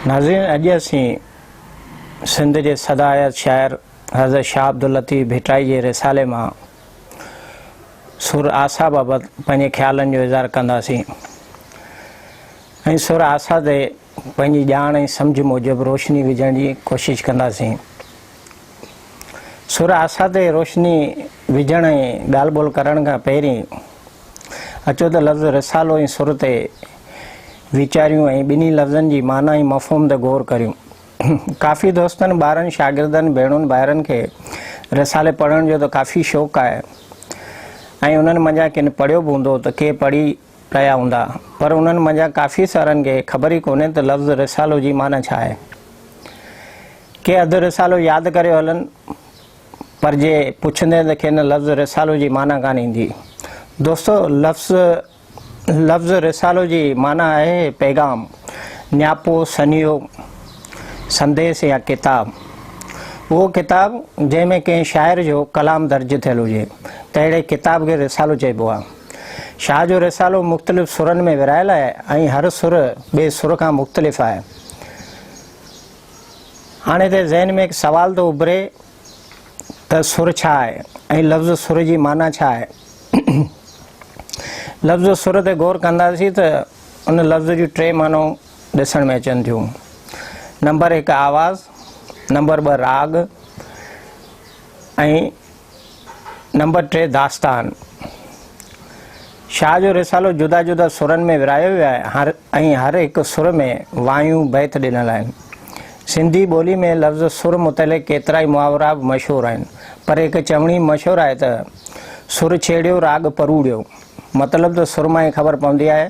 नाज़रीन, अॼु असीं सिंध जे सदायत शाइर हज़रत शाह अब्दुल लतीफ़ भिटाई जे रिसाले मां सुर आसा बाबति पंहिंजे ख़्यालनि जो इज़हार कंदासीं ऐं सुर आसा ते पंहिंजी ॼाण ऐं सम्झ मूजिबि रोशनी विझण जी कोशिशि कंदासीं। सुर आसा ते रोशनी विझण ऐं ॻाल्हि ॿोल करण खां पहिरीं अचो त लफ़्ज़ रिसालो ऐं सुर ते वीचारियूं ऐं ॿिन्ही लफ़्ज़नि जी माना ऐं मफ़हूम ते गौर करियूं। काफ़ी दोस्तनि, ॿारनि, शागिर्दनि, भेणुनि, भाइरनि खे रिसाले पढ़ण जो त काफ़ी शौक़ु आहे ऐं उन्हनि मंझां किन पढ़ियो बि हूंदो त के पढ़ी रहिया हूंदा, पर उन्हनि मंझां काफ़ी सारनि खे ख़बर ई कोन्हे त लफ़्ज़ रिसालो जी माना छा आहे। के अधु रिसालो यादि करे हलनि, पर जे पुछंदे त खेनि लफ़्ज़ रिसालो जी माना कान ईंदी। दोस्तो, लफ़्ज़ रिसालो जी माना आहे पैगाम, न्यापो, सनियो, संदेश या किताब। उहो किताब जंहिंमें कंहिं शाइर जो कलाम दर्ज थियल हुजे त अहिड़े किताब खे रिसालो चइबो आहे। शाह जो रिसालो मुख़्तलिफ़ सुरनि में विरहायल आहे ऐं हर सुर ॿिए सुर खां मुख़्तलिफ़ आहे। हाणे त ज़हन में हिकु सवाल थो उभिरे त सुर छा आहे ऐं लफ़्ज़ सुर जी माना छा आहे। लफ़्ज़ सुर ते गौर कंदासीं त उन लफ़्ज़ जूं टे मानूं ॾिसण में अचनि थियूं। नंबर 1 आवाज़, नंबर 2 राग ऐं नंबर 3 दास्तान। शाह जो रिसालो जुदा जुदा सुरनि में विरहायो वियो आहे ऐं हर हिकु सुर में वायूं बैत ॾिनल आहिनि। सिंधी ॿोली में लफ़्ज़ सुर मुतलिक़ केतिरा ई मुहावरा बि मशहूरु आहिनि, पर हिकु चवणी मशहूरु आहे त सुर छेड़ियो राग परूड़ियो। मतिलबु त सुर मां ई ख़बर पवंदी आहे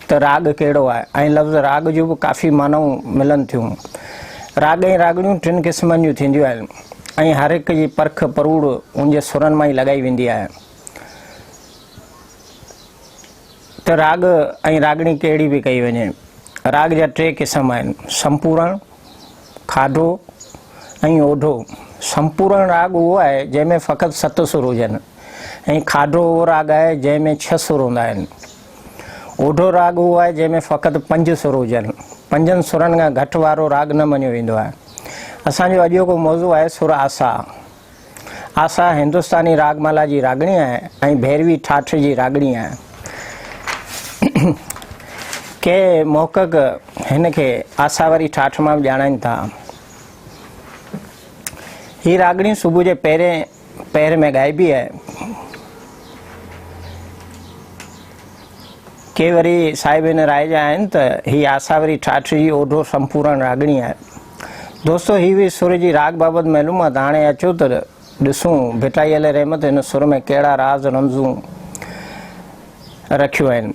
त राग कहिड़ो आहे ऐं लफ़्ज़ राग जूं बि काफ़ी मानाऊं मिलनि थियूं। राग ऐं रागड़ियूं 3 क़िस्मनि जूं थींदियूं आहिनि ऐं हर हिक जी परख परूड़ उनजे सुरनि मां ई लॻाई वेंदी आहे त राग ऐं रागड़ी कहिड़ी बि कई वञे। राग जा 3 क़िस्म आहिनि, संपूर्ण, खाधो ऐं ओढो। संपूर्ण राग उहो आहे जंहिंमें फ़क़ति 7 सुर हुजनि ऐं खाधो उहो राग आहे जंहिंमें 6 सुर हूंदा आहिनि। ओढो राग उहो आहे जंहिंमें फ़क़ति 5 सुर हुजनि। 5 सुरनि खां घटि वारो राग न मञियो वेंदो आहे। असांजो अॼु को मौज़ू आहे सुर आसा। आसा हिंदुस्तानी रागमाला जी रागणी आहे ऐं भैरवी ठाठ जी रागणी आहे। के मोहक़क़ हिन खे आसा वारी ठाठ मां बि ॼाणाइनि था। हीअ रागणी सुबुह जे पहिरें में ॻाइबी आहे। के वरी साहिब हिन राय जा आहिनि त हीअ आसा वारी ठाठ जी ओढो संपूर्ण रागणी आहे। दोस्तो, हीअ बि सुर जी राग बाबति मालूमात। हाणे अचो त ॾिसूं भिटाई अल रहमत हिन सुर में कहिड़ा राज़ रमज़ूं रखियूं आहिनि।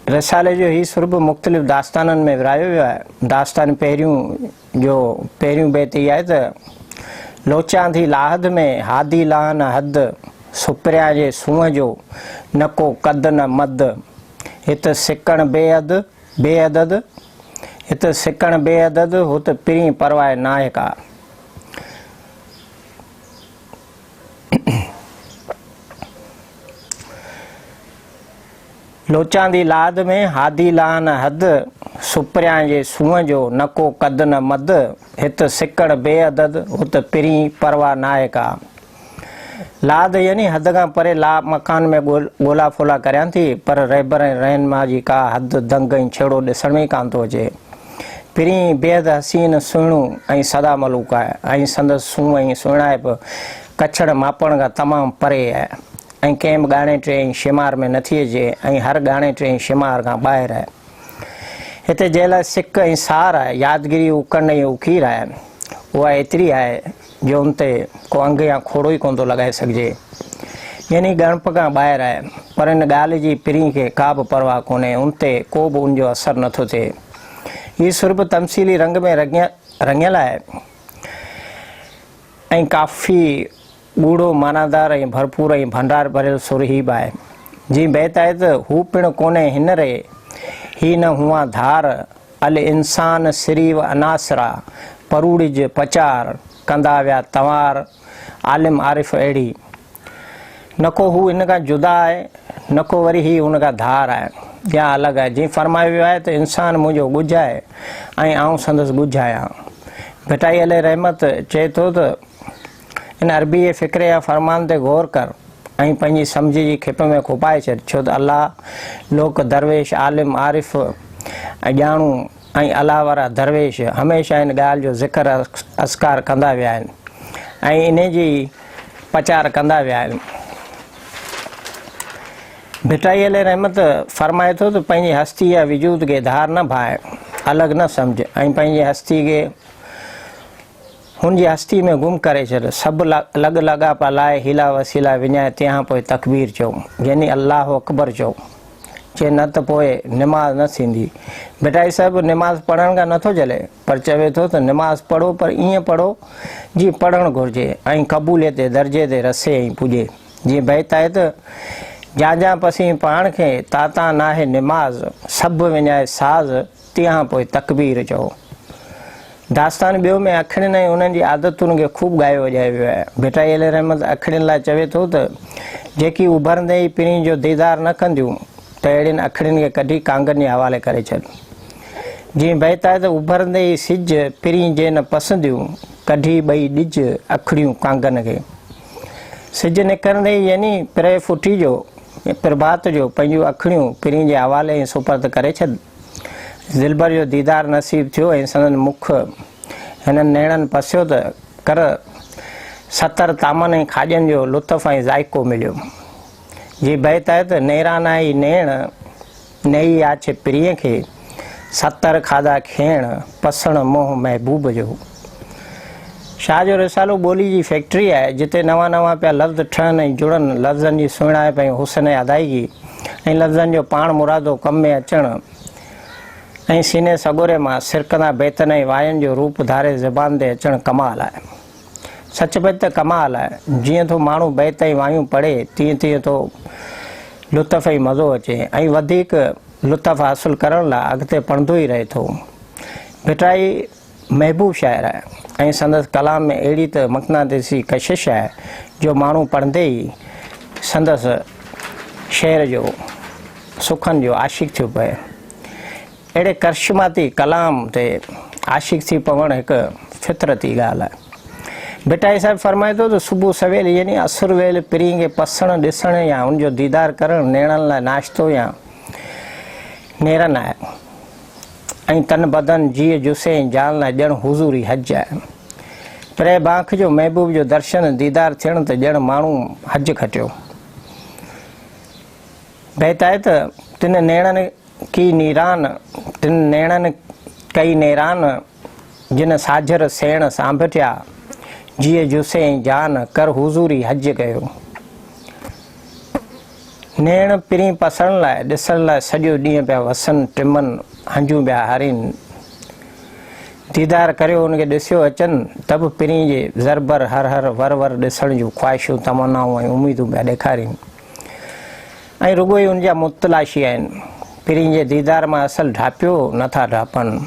रिसाले जो हीअ सुर बि मुख़्तलिफ़ दास्ताननि में विरहायो वियो आहे। दास्तान पहिरियों बैत इहा आहे त लोचां थी लाहद में हादी लाहन हद, सुपरिया जे सूंहं जो न को कद न मद, हित सिकण बेअदद, हित सिकण बेअदद, हुत पिरी परवाह नाहे का। लोचां दी लाद में हादी लाहन हद, सुपरिया जे सूंहं जो न को कद न मद, हित सिकण बेअदद, हुत पिरी परवाह नाहे का। लाद यानी हद खां परे ला मकान में ॻोल्हा फोला करियां थी, पर रहबर ऐं रहनुमा जी का हद दंग ऐं छेड़ो ॾिसण में ई कान थो अचे। पिरी बेहद हसीन सुहिणो ऐं सदा मलूक आहे ऐं संदसि सूंहं ऐं सुहिणाइप कछड़ मापण खां तमामु परे आहे ऐं कंहिं बि ॻाणे टे ऐं शुमार में नथी अचे ऐं हर ॻाणे टे ऐं शुमार खां ॿाहिरि आहे। हिते जंहिं लाइ सिक ऐं सार आहे, यादगिरी उकण ऐं उखीर आहे, उहा एतिरी आहे जो उन ते को अंग या खोड़ो ई कोन थो लॻाए सघिजे, यानी ॻणप खां ॿाहिरि आहे। पर इन ॻाल्हि जी पिरी खे का बि परवाह कोन्हे, उन ते को बि उनजो असरु नथो थिए। हीअ सुर बि तमसीली रंग में रंगियल आहे ऐं काफ़ी ॻूढ़ो, मानादार ऐं भरपूर ऐं भंडार भरियल सुर ही बि आहे। जीअं बैत आहे त हू पिणु कोन्हे हिन रे, ही न हुआ धार, अल इंसान सिरीव अनासरा, परूड़िज पचार, कंदा विया तवार, आलिम आरिफ़ अहिड़ी। न को हू हिन खां जुदा आहे, न को वरी ही हुन खां धार आहे। या अलॻि आहे। जीअं फरमायो वियो आहे त इंसानु मुंहिंजो ॻुझ आहे ऐं आउं संदसि ॻुझ आहियां। भिटाई अले रहमत चए थो त इन अरबी फ़िक्रे या फरमान ते गौर कर ऐं पंहिंजी सम्झ जी खिप में खुपाए छॾ, छो त अलाह लोक दरवेश आलिम आरिफ़ ऐं ॼाणू ऐं अलाह वारा दरवेश हमेशह इन ॻाल्हि जो ज़िक्र अस्कार कंदा विया आहिनि ऐं इन जी प्रचार कंदा विया आहिनि। भिटाई अले रहमत फरमाए थो त पंहिंजी हस्ती या वजूद खे धार न भाए, अलॻि न सम्झ ऐं पंहिंजी हस्ती खे हुनजी हस्ती में गुम करे छॾ। सभु लॻ लॻापा लाइ हीला वसीला विञाए तंहिंखां पोइ तकबीर चओ, यानी अलाह अकबर चओ। चए न त पोइ निमाज़ न थींदी। भिटाई साहिबु निमाज़ पढ़ण खां नथो चले, पर चवे थो त निमाज़ पढ़ो, पर ईअं पढ़ो जीअं पढ़णु घुरिजे ऐं क़बूलियत जे दर्जे ते रसे ऐं पुॼे। जीअं बहत आहे त जा पसी पाण खे ताता नाहे निमाज़, सभु विञाए साज़ तंहिंखां पोइ तकबीर चओ। दास्तान ॿियो में अखिड़ियुनि ऐं उन्हनि जी आदतुनि खे ख़ूब ॻायो वॼायो वियो आहे। भिटाई अले रहमत अखिड़ियुनि लाइ चवे थो त जेकी उभरंदे ई पिरी जो दीदार न कंदियूं त अहिड़ियुनि अखिड़ियुनि खे कढी कांगनि जे हवाले करे छॾ। जीअं बहत आहे त उभरंदे ई सिज पिरी जे न पसंदियूं कढी ॿई ॾिज अखिड़ियूं कांगनि खे। सिज निकिरंदे ई यानी पिरे फुटी जो प्रभात जो पंहिंजूं अखिड़ियूं पिरी जे हवाले ऐं सुपर्द करे छॾ। दिलबर जो दीदार नसीब थियो ऐं संदन मुख हिननि नेणनि पसियो त कर 70 तामनि ऐं खाॼनि जो लुत्फ़ ऐं ज़ाइक़ो मिलियो। जी बहत आहे त नेराना ई नेण नई आछे प्रिय खे 70 खाधा खेण पसण मोह महबूब जो। शाह जो रिसालो ॿोली जी फैक्ट्री आहे, जिते नवां नवां पिया लफ़्ज़ ठहनि ऐं जुड़नि, लफ़्ज़नि जी सुहिणाइप ऐं हुस्न अदायगी ऐं लफ़्ज़नि जो पाण मुरादो कम में अचणु ऐं सीने सगोरे मां सिरकंदा बेतन ऐं वायनि जो रूप धारे ज़बान ते अचणु कमाल आहे। सच पच त कमाल आहे। जीअं थो माण्हू बेत ऐं वायूं पढ़े तीअं तीअं थो लुत्फ़ ऐं मज़ो अचे ऐं वधीक लुत्फ़ हासिलु करण लाइ अॻिते पढ़ंदो ई रहे थो। भिटाई महबूब शाइर आहे ऐं संदसि कलाम में अहिड़ी त मक़नातीसी कशिश आहे जो माण्हू पढ़ंदे ई संदसि शेर जो सुखनि जो आशिक़ थियो पए। अहिड़े करिश्माती कलाम ते आशिक़ थी पवणु हिकु फितरती ॻाल्हि आहे। भिटाई साहिबु फरमाए थो त सुबुह सवेल यानी असुर वेल पिरी खे पसणु ॾिसणु या हुनजो दीदार करणु नेणनि लाइ नाश्तो या नेरनि आहे ऐं तन बदन जीअ जुसे ऐं जान लाइ ॼण हुज़ूरी हज आहे। पिरे बांख जो महबूब जो दर्शन दीदार थियणु त ॼण माण्हू हज खटियो। बहत आहे त तिन नेणनि की नीरान तिन नेणनि कई नेरान जिन साझर सेण सांभटिया जीअ जुसे ऐं जान कर हुज़ूरी हज कयो। नेण पिरी पसण लाइ ॾिसण लाइ सॼो ॾींहुं पिया वसनि टिमनि हंजूं पिया हरीनि। दीदार करियो हुनखे ॾिसियो अचनि त बि पिरी जे ज़रबर हर हर वर वर ॾिसण जूं ख़्वाहिशूं तमनाऊं ऐं उमेदूं पिया ॾेखारीनि ऐं रुॻो ई हुनजा मुतलाशी आहिनि। पिरी जे दीदार मां असल ढापियो नथा ढापनि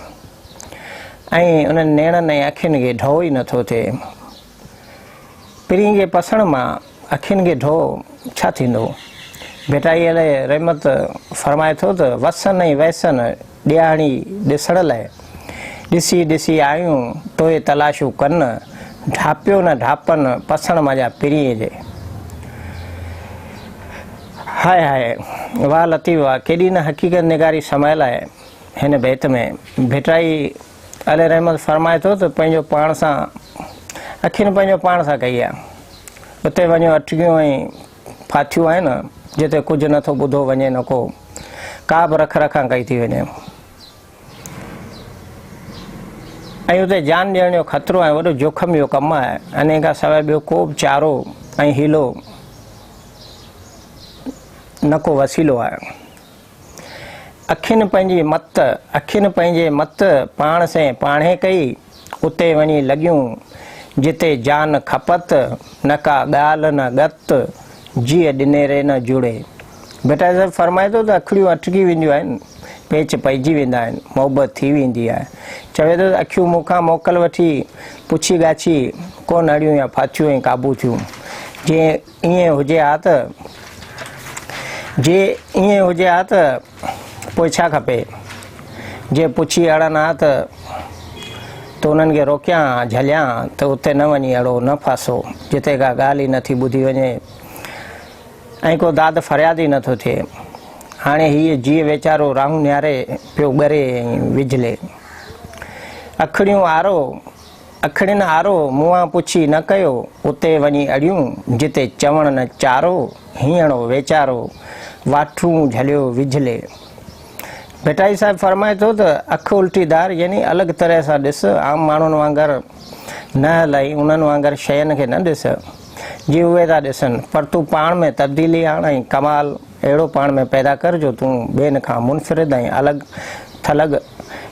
ऐं उन्हनि नेणनि ऐं अखियुनि खे ढो ई नथो थिए। पिरी खे पसण मां अखियुनि खे ढो छा थींदो। भिटाई अले रहमत फरमाए थो त वसन ऐं वैसन ॾियाणी ॾिसण लाइ ॾिसी ॾिसी आयूं तोए तलाशूं कनि ढापियो न ढापनि पसण मज़ा पिरीअ जे। हाय हाय वाह लतीफ़ वाह, केॾी न हक़ीक़त निगारी समायल आहे हिन बैत में। भिटाई अले रहमत फरमाए थो त पंहिंजो पाण सां अखियुनि पंहिंजो पाण सां कई आहे। उते वञो अटकियूं ऐं फाथियूं आहिनि जिते कुझु नथो ॿुधो वञे न को का बि रख रखां कई थी वञे ऐं उते जान ॾियण जो ख़तरो आहे, वॾो जोखम जो कमु आहे। इन खां सवाइ ॿियो को बि चारो ऐं हीलो न को वसीलो आहे। अखियुनि पंहिंजे मत पाण से पाणे कई उते वञी लॻियूं जिते जान खपत न का ॻाल्हि न गत जीअ ॾिनेरे न जुड़े। बेटा साहिबु फरमाए थो त अखिड़ियूं अटकी वेंदियूं आहिनि, पेच पइजी वेंदा आहिनि, मोहबत थी वेंदी आहे। चवे थो त अखियूं मूंखां मोकल वठी पुछी ॻाछी कोन अड़ियूं या फाथियूं ऐं क़ाबू थियूं। जे ईअं हुजे हा त पोइ छा खपे। जे पुछी अड़नि हा त उन्हनि खे रोकियां झलियां त उते न वञी अड़ो न फासो जिते का ॻाल्हि ई नथी ॿुधी वञे ऐं को दाद फ़रियाद ई नथो थिए। हाणे हीअ जीअं वीचारो राहूं निहारे पियो ॻरे ऐं विझले। अखड़ियुनि आरो मुंहुं पुछी न कयो उते वञी अड़ियूं जिते चवण न चारो हीअणो वीचारो वाठूं झलियो विझले। भेटाई साहिब फरमाए थो त अख उल्टीदार यानी अलॻि तरह सां ॾिस, आम माण्हुनि वांगुरु न हलाई, उन्हनि वांगुरु शयुनि खे न ॾिस जीअं उहे था ॾिसनि, पर तूं पाण में तब्दीली आण ऐं कमाल अहिड़ो पाण में पैदा कर जो तूं ॿियनि खां मुनफ़रिद ऐं अलॻि थलॻि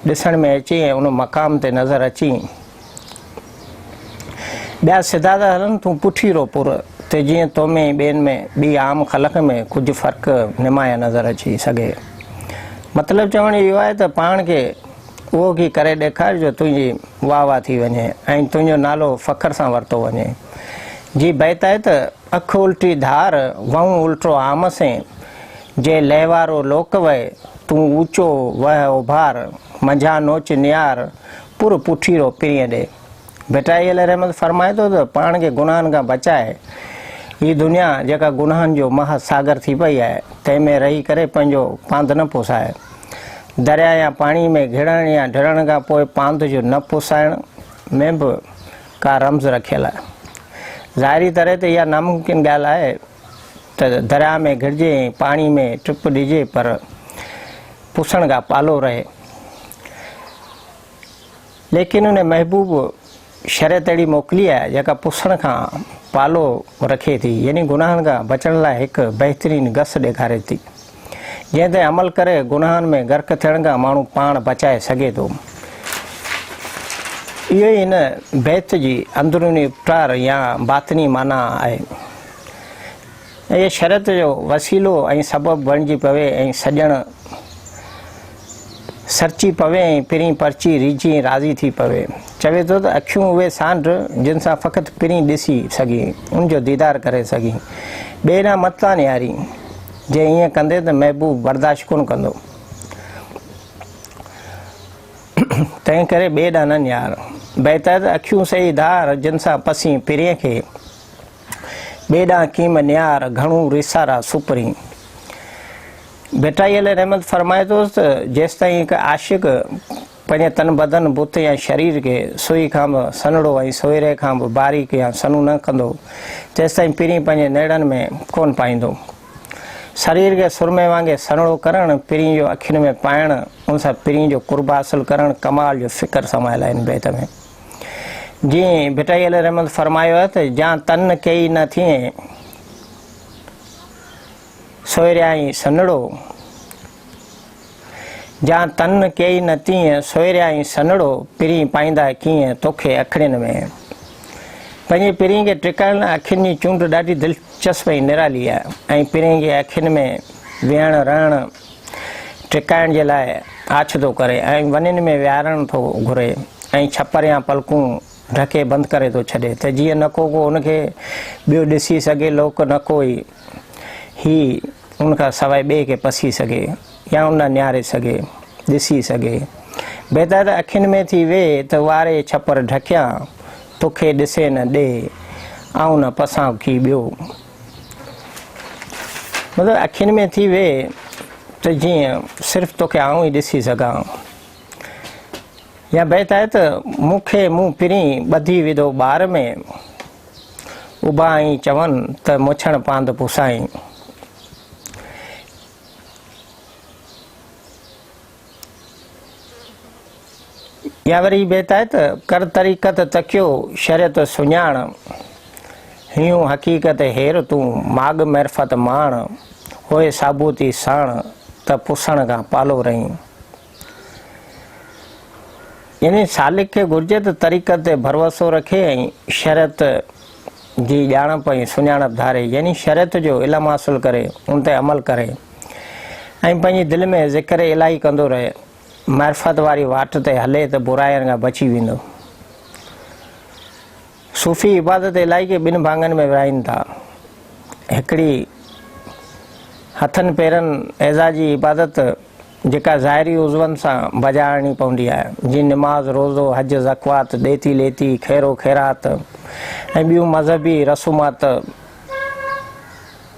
ॾिसण में अची ऐं उन मक़ाम ते नज़र अची। ॿिया सिधा था हलनि, तूं पुठी रो पुर ते जीअं तो में ॿियनि में ॿी आम ख़लक़ में कुझु फ़र्क़ु निमाया नज़र अची सघे। मतिलबु चवण इहो आहे त पाण खे उहो की करे ॾेखार जो तुंहिंजी वाह वाह थी वञे ऐं तुंहिंजो नालो फ़ख्र सां वरितो वञे। जी बैत आहे त अखि उल्टी धार वहूं उल्टो आम से जे लहवारो लोक वए तूं ऊचो वह उभार मंझा नोच नियार पुर पुठी रो पिरीअ ॾे। भेटाई अल रहमत फरमाए थो त पाण खे गुनाहनि खां बचाए। हीअ दुनिया जेका गुनाहनि जो महासागर थी पई आहे तंहिंमें रही करे पंहिंजो पांध न पुसाए। दरिया या पाणी में घिड़ण या ढिड़ण खां पोइ पांध जो न पुसाइण में बि का रम्ज़ रखियल आहे। ज़ाहिरी तरह ते इहा नामुमकिन ॻाल्हि आहे त दरिया में घिड़जे ऐं पाणी में टिप ॾिजे पर पुसण खां पालो रहे। लेकिन उन महबूब शरीयत अहिड़ी मोकिली आहे जेका पुसण खां पालो रखे थी, यानी गुनाहनि खां बचण लाइ हिकु बहितरीनु गस ॾेखारे थी जंहिं ते अमल करे गुनाहनि में गर्क थियण खां माण्हू पाण बचाए सघे थो। इहो ई हिन बैत जी अंदरूनी उपचार या बातनी माना आहे। इहे शरीयत जो वसीलो ऐं सबबु बणिजी पवे ऐं सॼण सरची पवे ऐं पिरी परची रीझी राज़ी थी पवे। चवे थो त अखियूं उहे सांड जिन सां फ़क़ति पिरी ॾिसी सघी, उनजो दीदार करे सघी, ॿिए ॾांहुं मथां निहारी। जे ईअं कंदे त महबूब बर्दाश्त कोन कंदो, तंहिं करे ॿिए ॾांहुं न निहार। बहितर अखियूं सही धार जिन सां पसी पिरीअ खे ॿिए ॾांहुं कीम निहार घणो रिसारा सुपरी। भेटाई अल रहमत फरमाए थो त जेसि ताईं हिकु आशिक़ पंहिंजे तन बदन बुत या शरीर खे सुई खां बि सनड़ो ऐं सोहिरे खां बि बारीक या सनू न कंदो तेसि ताईं पिरी पंहिंजे नेड़नि में कोन पाईंदो। शरीर खे सुरमे वांगुरु सनड़ो करणु, पिरी जो अखियुनि में पाइणु, उन सां पिरी जो कुर्ब हासिलु करणु कमाल जो फ़िक्र समायल आहे हिन बैत में। जीअं भेटाई अल रहमत फरमायो आहे त जा तन कई न थिए सोहिरियाई सनड़ो, जा तन कई न तीअं सोहिरियाई सनड़ो पिरी पाईंदा कीअं तोखे अखड़ियुनि में। पंहिंजी पिरी खे टिकाइण लाइ अखियुनि जी चूंड ॾाढी दिलचस्प ऐं निराली आहे ऐं पिरी खे अखियुनि में विहण रहण टिकाइण जे लाइ आछ थो करे ऐं वञनि में विहारणु थो घुरे ऐं छपर या पलकूं ढके बंदि करे थो छॾे त जीअं न को उनखे ॿियो ॾिसी सघे, लोक न कोई ही उनखां सवाइ ॿिए खे पसी सघे या उन निहारे सघे, ॾिसी सघे। बहितर अखियुनि में थी वेह त वारे छपर ढकिया तोखे ॾिसे न ॾे ऐं न पसां की ॿियो। मतिलबु अखियुनि में थी वेह त जीअं सिर्फ़ु तोखे आऊं ई ॾिसी सघां। या बहितर आहे त मूंखे मूं पिरी ॿधी विधो ॿार में उभा ई चवनि त मुछण पांध पुसाई। या वरी बहितर आहे त कर तरीक़त तकियो शरीयत सुञाण, हीअं हक़ीक़त हेर तूं माग मरफ़त माण, होए साबूती साण त पुसण खां पालो रही। यानी सालिक खे घुर्जे त तरीक़त ते भरोसो रखे ऐं शरीयत जी ॼाणप ऐं सुञाणप धारे, यानी शरीयत जो इल्मु हासिलु करे उन ते अमल करे ऐं पंहिंजी दिलि में ज़िक्र इलाही कंदो रहे। मरफ़त वारी वाट ते हले त बुराइनि खां बची वेंदो। सूफ़ी इबादत इलाही खे ॿिनि भाङनि में विराइनि था। हिकिड़ी हथनि पेरनि एज़ा जी इबादत जेका ज़ाहिरी उज़वनि सां बजाइणी पवंदी आहे, जीअं निमाज़, रोज़ो, हज, ज़कवात, ॾेती लेती, खैरो खैरात ऐं ॿियूं मज़हबी रसूमात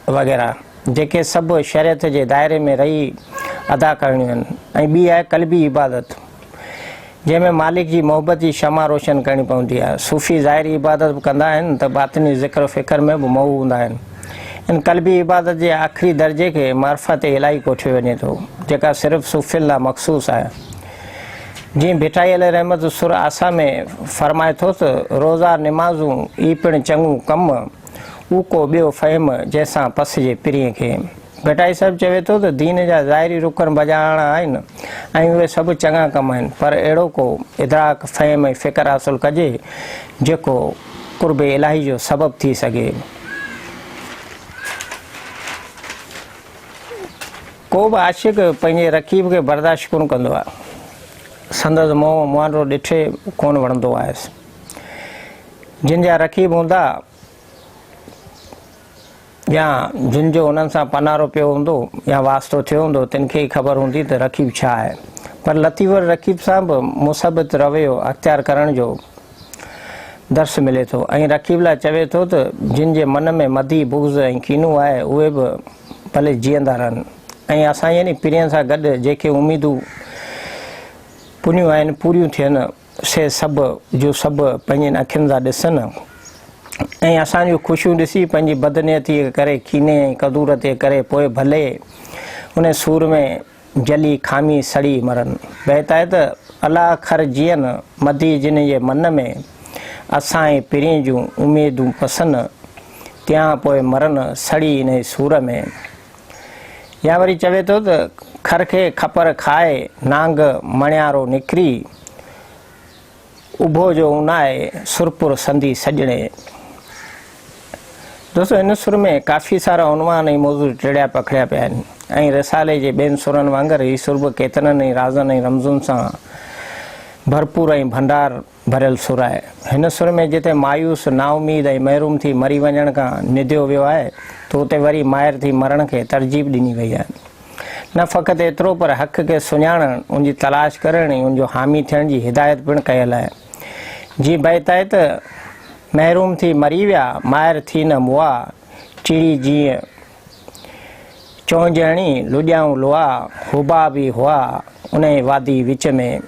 वग़ैरह, जेके सभु शरीयत जे दायरे में रही अदा करणियूं आहिनि। ऐं ॿी आहे क़ल्बी इबादत, जंहिंमें मालिक जी मोहबत जी शमा रोशन करणी पवंदी आहे। सूफ़ी ज़ाहिरी इबादत बि कंदा आहिनि त बातिनी ज़िक्र फ़िक्र में बि मऊ हूंदा आहिनि। इन क़ल्बी इबादत जे आख़िरी दर्जे खे मार्फत इलाही कोठियो वञे थो, जेका सिर्फ़ु सूफ़ियुनि लाइ मख़सूस आहे। जीअं भिठाई अलैहि रहमत सुर आसा में फ़रमाए थो त रोज़ा निमाज़ूं ई पिणु चङो कमु, उहो को ॿियो फ़हम जंहिंसां पसिजे पिरीअ खे। भिठाई साहिबु चवे थो त दीन जा ज़ाहिरी रुकन बजाइणा आहिनि ऐं उहे सभु चङा कम आहिनि, पर अहिड़ो को इदराक, फ़हम ऐं फ़िक्र हासिलु कजे जेको क़ुर्ब इलाही जो सबबु थी सघे। को बि आशिक़ पंहिंजे रक़ीब खे बर्दाश्त कोन कंदो आहे, संदसि मोह मुआंडो ॾिठे कोन वणंदो आहे। जिन जा रक़ीब हूंदा या जिन जो उन्हनि सां पनारो पियो हूंदो या वास्तो थियो हूंदो, तिन खे ई ख़बर हूंदी त रक़ीब छा आहे। पर लतीफ़ रक़ीब सां बि मुसबित रवैयो अख़्तियार करण जो दर्स मिले थो ऐं रक़ीब लाइ चवे थो त जिन जे मन में मदी, बुग़्ज़ ऐं कीनू आहे, उहे बि भले जीअंदा रहनि। ऐं असां यानी पीढ़ीअ सां गॾु जेके उमेदूं पुनियूं आहिनि पूरियूं थियनि, से सभु जो सभु पंहिंजनि अखियुनि सां ॾिसनि ऐं असांजूं ख़ुशियूं ॾिसी पंहिंजी बदनियती करे, कीने ऐं कदूर ते करे पोइ भले उन सूर में जली खामी सड़ी मरनि। बहिताए त अलाह खर जीअनि मदी जिन जे मन में असां ऐं पीढ़ीअ जूं उमेदूं पसंदि, त्यां पोइ मरनि सड़ी इन सूर में। या वरी चवे थो त खर खे खपर खाए नांग मणियारो निकिरी, उभो जो उनाए सुरपुर संदी सजणे। दोस्तों, इन सुर में काफ़ी सारा उनवान ऐं मौज़ू टिड़िया पखड़िया पिया आहिनि ऐं रिसाले जे ॿियनि सुरनि वांगुरु हीउ सुर बि केतिरनि ई राज़नि ऐं रमज़ुनि सां भरपूर ऐं भंडार भरियल सुर आहे। हिन सुर में जिते मायूस, नाउमीद ऐं महरूम थी मरी वञण खां निधियो वियो आहे, त उते वरी माहिर थी मरण खे तरजीब ॾिनी वई आहे। न फ़क़ति एतिरो, पर हक़ खे सुञाणणु, उनजी तलाश करणु ऐं उनजो हामी थियण जी हिदायत पिणु कयल आहे। जी बहिताए त महरूम थी मरी विया, माहिर थी न मुआ, चिड़ी जीअं चौंजणी लुॼाऊं लोआ, हुबा बि हुआ उन वादी विच में।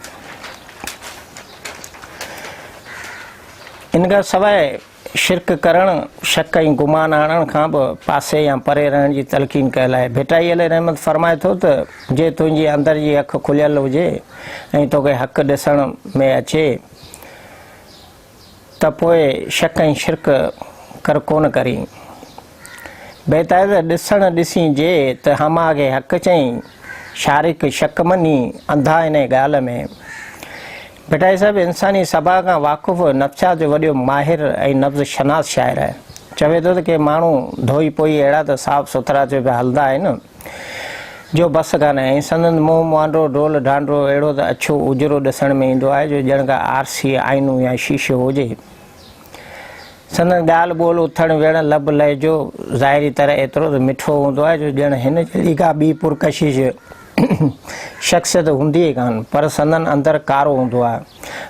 इन खां सवाइ शिरक करणु, शक ऐं गुमान आणण खां बि पासे या परे रहण जी तलक़ीन कयल आहे। भिठाई अलैहि रहमत फ़रमाए थो त जे तुंहिंजी अंदर जी अखि खुलियल हुजे ऐं तोखे हक़ ॾिसण में अचे त पोइ शक ऐं शिरक कर कोन करी। बहिताए त ॾिसण ॾिसी जे त हमा खे हक़ चई, शारिक शक मनी अंधा इन ॻाल्हि में। भिठाई साहिबु इंसानी सभा खां वाक़ुफ़ नफ़्सात जो वॾो माहिर ऐं नब्ज़ शनास शाइर आहे। चवे थो त के माण्हू धोई पोई अहिड़ा त साफ़ सुथरा थियो पिया हलंदा आहिनि जो बसि कान्हे, ऐं संदन मुंहुं मुआंडो ढोल ढांडो अहिड़ो त अछो उजरो ॾिसण में ईंदो आहे जो ॼण का आरसी, आइनू या शीशो हुजे। संदन ॻाल्हि ॿोल, उथण वेहण, लब लहजो ज़ाहिरी तरह एतिरो त मिठो हूंदो आहे जो ॼण हिन जहिड़ी का ॿी पुरकशिश शख़्सियत हूंदी ई कान, पर संदन अंदरि कारो हूंदो आहे,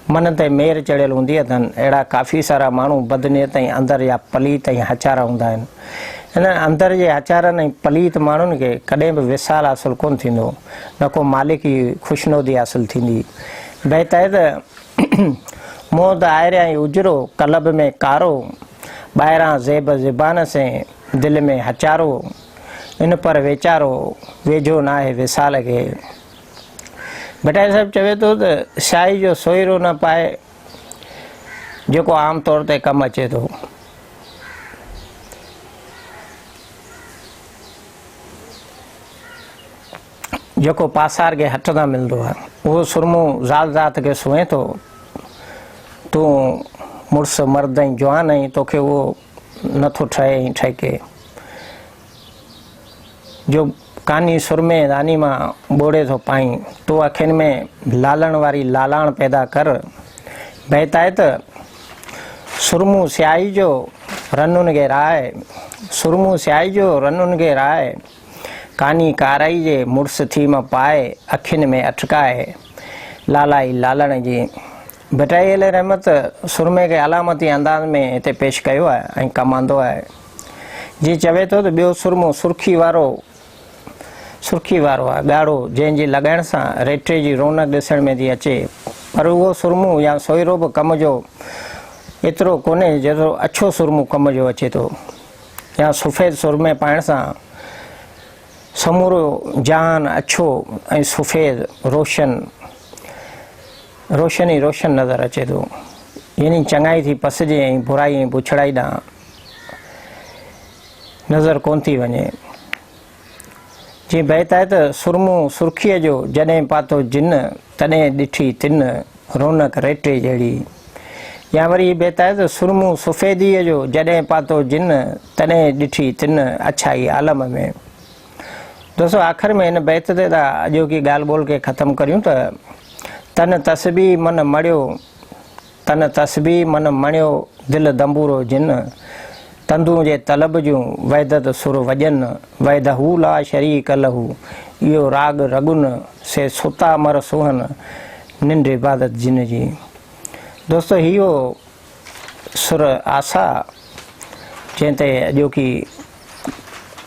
मन ते मेर चढ़ियल हूंदी अथनि। अहिड़ा काफ़ी सारा माण्हू बदनियत ऐं अंदरि या पलीत ऐं हचारा हूंदा आहिनि। हिन अंदरि जे हचारनि ऐं पलीत माण्हुनि खे कॾहिं बि विसाल हासिलु कोन थींदो, न को मालिक जी ख़ुशनूदी हासिलु थींदी। बहिताए त मोह त आयरिया ऐं उजरो, कलब में कारो, ॿाहिरां ज़ेब ज़िबान से दिलि में हचारो, इन पर वेचारो वेझो न आहे विसाल खे। भिठाई साहिबु चवे थो त स्याही जो सोहिरो न पाए जेको आम तौर ते कमु अचे थो। जेको पासार खे हथ सां मिलंदो आहे, उहो सुरमो ज़ात ज़ात खे सुहे थो। तूं मुड़ुसु मर्द ऐं जवान ऐं तोखे उहो नथो ठहे ऐं ठहिके, जो कानी सुरमे दानी मां ॿोड़े थो पाई। तूं अखियुनि में लालण वारी लालाण पैदा कर। बहिताए त सुरमू स्याही जो रनुनि खे राहे, सुरमू स्याही जो रनुनि खे राहे, कानी काराई जे मुड़स थी मां पाए अखियुनि में अटकाए लालाई लालण जी बटाई अल रहमत सुरमे खे अलामती अंदाज़ में हिते पेश कयो आहे ऐं कमु आंदो आहे। जीअं चवे थो त ॿियो सुरमो सुर्खी वारो आहे ॻाढ़ो, जंहिंजे लॻाइण सां रेटे जी रौनक ॾिसण में थी अचे, पर उहो सुरमो या सोइरो बि कम जो एतिरो कोन्हे जेतिरो अछो सुरमो कम जो अचे थो। या सफ़ेद सुरमे पाइण सां समूरो जान अछो ऐं सफ़ेद रोशन नज़र अचे थो। यानी चङाई थी पसिजे ऐं बुराई ऐं बुछड़ाई ॾांहुं नज़र कोन थी वञे। जीअं बहतायत सुरमो सुर्खीअ जो जॾहिं पातो जिन तॾहिं ॾिठी तिन रौनक रेटे जहिड़ी। या वरी बहतायत सुरमो सफ़ेदीअ जो जॾहिं पातो जिन तॾहिं ॾिठी तिन अच्छाई आलम में। दोस्तों आख़िर में हिन बैत ते था अॼोकी ॻाल्हि ॿोल खे ख़तमु करियूं त तन तस्बी मन मणियो दिलि दंबूरो जिन तंदू जे तलब जूं वैदत सुर वॼन वैदहू ला शरीक लहू इहो राग रगुन से सुता मर सुहन निंड इबादत जिन जी। दोस्तों इहो सुर आसा जंहिं ते अॼोकी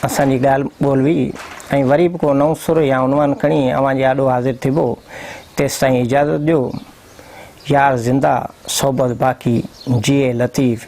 असांजी ॻाल्हि ॿोल हुई ऐं वरी बि को नओं सुर या उनवान खणी अव्हां जे आॾो हाज़िर थिबो। तेसि ताईं इजाज़त ॾियो। यार ज़िंदा सोबत बाक़ी जिए लतीफ़।